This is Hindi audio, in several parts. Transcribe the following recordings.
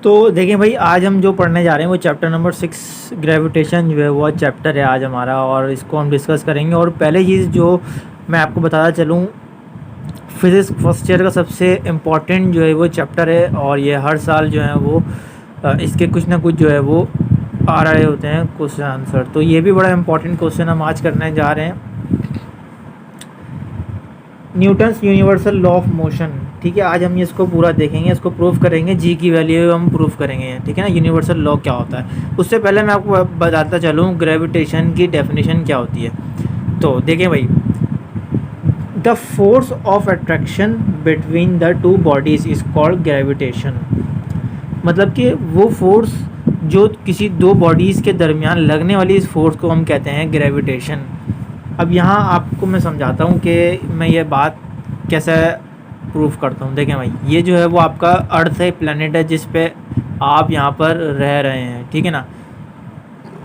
तो देखिए भाई, आज हम जो पढ़ने जा रहे हैं वो चैप्टर नंबर 6 ग्रेविटेशन जो है वो चैप्टर है आज हमारा, और इसको हम डिस्कस करेंगे। और पहले चीज़ जो मैं आपको बताना चलूँ, फिज़िक्स फर्स्ट ईयर का सबसे इम्पॉर्टेंट जो है वो चैप्टर है, और ये हर साल जो है वो इसके कुछ ना कुछ जो है वो आ रहे होते हैं क्वेश्चन आंसर। तो ये भी बड़ा इम्पॉर्टेंट क्वेश्चन हम आज करने जा रहे हैं, Newton's universal law of motion. ठीक है, आज हम इसको पूरा देखेंगे, इसको प्रूफ करेंगे, जी की वैल्यू हम प्रूफ करेंगे। ठीक है ना, यूनिवर्सल लॉ क्या होता है। उससे पहले मैं आपको बताता चलूँ ग्रेविटेशन की डेफिनेशन क्या होती है। तो देखें भाई, the force of attraction between the two bodies is called gravitation. मतलब कि वो फोर्स जो किसी दो बॉडीज़ के दरमियान लगने वाली इस फोर्स को हम कहते हैं ग्रेविटेशन। अब यहाँ आपको मैं समझाता हूँ कि मैं ये बात कैसे प्रूफ करता हूँ। देखें भाई, ये जो है वो आपका अर्थ है, प्लेनेट है जिस पे आप यहाँ पर रह रहे हैं। ठीक है ना,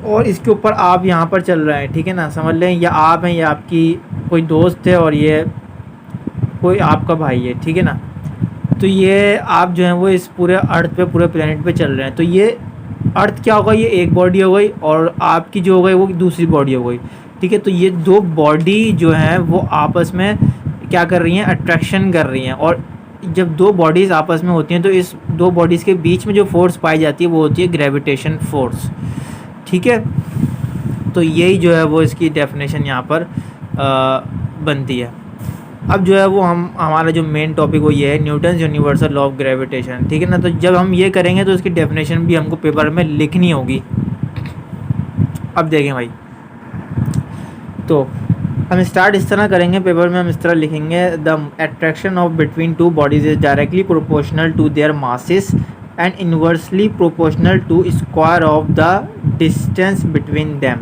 और इसके ऊपर आप यहाँ पर चल रहे हैं। ठीक है ना, समझ लें ये आप हैं, ये आपकी कोई दोस्त है, और ये कोई आपका भाई है। ठीक है ना, तो ये आप जो है वो इस पूरे अर्थ पे, पूरे प्लेनेट पे चल रहे हैं। तो ये अर्थ क्या होगा, ये एक बॉडी हो गई, और आपकी जो हो गई वो दूसरी बॉडी हो गई। ठीक है, तो ये दो बॉडी जो हैं वो आपस में क्या कर रही हैं, अट्रैक्शन कर रही हैं। और जब दो बॉडीज़ आपस में होती हैं तो इस दो बॉडीज़ के बीच में जो फोर्स पाई जाती है वो होती है ग्रेविटेशन फोर्स। ठीक है, तो यही जो है वो इसकी डेफिनेशन यहाँ पर बनती है। अब जो है वो हमारा जो मेन टॉपिक वो ये है, Newton's universal law of gravitation. ठीक है ना, तो जब हम ये करेंगे तो इसकी डेफिनेशन भी हमको पेपर में लिखनी होगी। अब देखें भाई, तो हम स्टार्ट इस तरह करेंगे, पेपर में हम इस तरह लिखेंगे, the attraction of between two bodies is directly proportional to their masses and inversely proportional to square of the distance between them.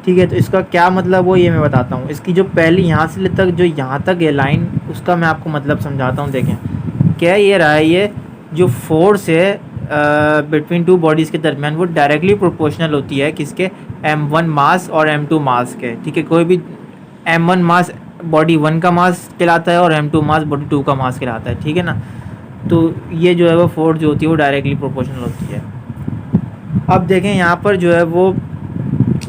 ठीक है, तो इसका क्या मतलब वो ये मैं बताता हूँ। इसकी जो पहली यहाँ से तक जो यहाँ तक ये लाइन, उसका मैं आपको मतलब समझाता हूँ। देखें क्या ये रहा है, ये जो फोर्स है बिटवीन टू बॉडीज़ के दरमियान वो डायरेक्टली प्रोपोर्शनल होती है किसके, m1 मास और m2 मास के। ठीक है, कोई भी m1 मास बॉडी 1 का मास कहलाता है और m2 मास बॉडी 2 का मास कहलाता है। ठीक है ना, तो ये जो है वो फोर्स जो होती है वो डायरेक्टली प्रोपोर्शनल होती है। अब देखें यहाँ पर जो है वो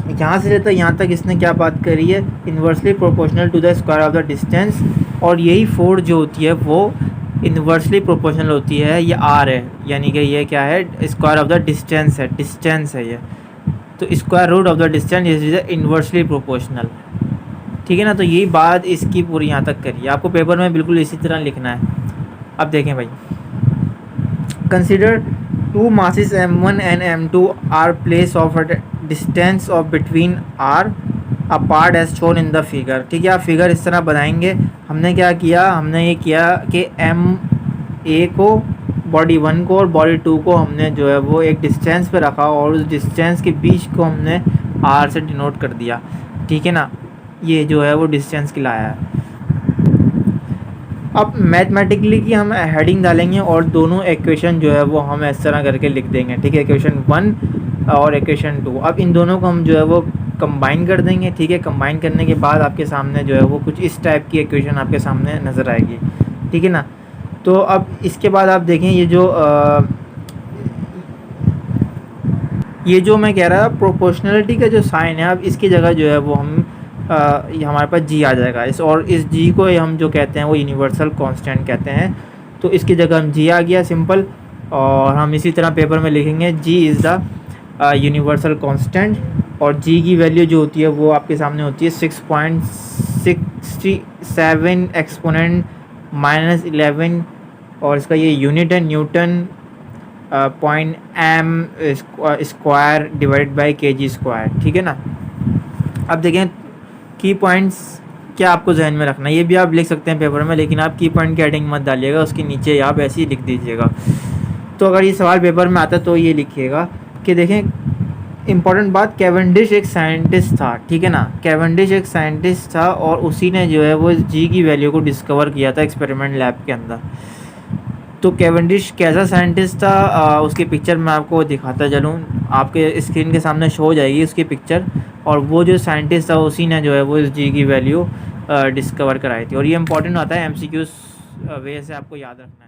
यहाँ से लेकर यहाँ तक इसने क्या बात करी है, inversely proportional to the square of the distance. और यही फोर्स जो होती है वो इन्वर्सली प्रोपोर्शनल होती है, ये आर है, यानी कि ये क्या है, स्क्वायर ऑफ द डिस्टेंस है, डिस्टेंस है ये। तो square root of the distance is inversely proportional. ठीक है ना, तो यही बात इसकी पूरी यहाँ तक करिए, आपको पेपर में बिल्कुल इसी तरह लिखना है। अब देखें भाई, consider two masses m1 and m2 are place of distance of between r apart as shown in the figure. ठीक है, आप फिगर इस तरह बनाएंगे। हमने क्या किया, हमने ये किया कि m1 को, बॉडी 1 को और बॉडी 2 को हमने जो है वो एक डिस्टेंस पे रखा, और उस डिस्टेंस के बीच को हमने r से डिनोट कर दिया। ठीक है ना, ये जो है वो डिस्टेंस कहलाया है। अब मैथमेटिकली की हम हेडिंग डालेंगे और दोनों इक्वेशन जो है वो हम इस तरह करके लिख देंगे। ठीक है, इक्वेशन 1 और इक्वेशन 2। अब इन दोनों को हम जो है वो कंबाइन कर देंगे। ठीक है, कंबाइन करने के बाद आपके सामने जो है वो कुछ इस टाइप की इक्वेशन आपके सामने नज़र आएगी। ठीक है ना, तो अब इसके बाद आप देखें ये जो मैं कह रहा प्रोपोर्शनलिटी का जो साइन है, अब इसकी जगह जो है वो हम हमारे पास जी आ जाएगा और इस जी को हम जो कहते हैं वो यूनिवर्सल कांस्टेंट कहते हैं। तो इसकी जगह हम जी आ गया सिंपल, और हम इसी तरह पेपर में लिखेंगे जी इज़ द यूनिवर्सल कांस्टेंट, और जी की वैल्यू जो होती है वो आपके सामने होती है 6.67 एक्सपोनेंट -11, और इसका ये यूनिट है Newton point m square divide by kg square. ठीक है ना, अब देखें की पॉइंट्स क्या आपको जहन में रखना है, ये भी आप लिख सकते हैं पेपर में, लेकिन आप की पॉइंट की हेडिंग मत डालिएगा, उसके नीचे आप ऐसे ही लिख दीजिएगा। तो अगर ये सवाल पेपर में आता तो ये लिखिएगा कि देखें इम्पॉर्टेंट बात, कैवेंडिश एक साइंटिस्ट था। ठीक है ना, कैवेंडिश एक साइंटिस्ट था, और उसी ने जो है वो जी की वैल्यू को डिस्कवर किया था एक्सपेरिमेंट लैब के अंदर। तो कैवेंडिश कैसा साइंटिस्ट था, उसकी पिक्चर मैं आपको दिखाता चलूँ, आपके स्क्रीन के सामने शो हो जाएगी उसकी पिक्चर। और वो जो साइंटिस्ट था उसी ने जो है वो इस जी की वैल्यू डिस्कवर कराई थी। और ये इंपॉर्टेंट होता है, MCQs वे से आपको याद रखना है।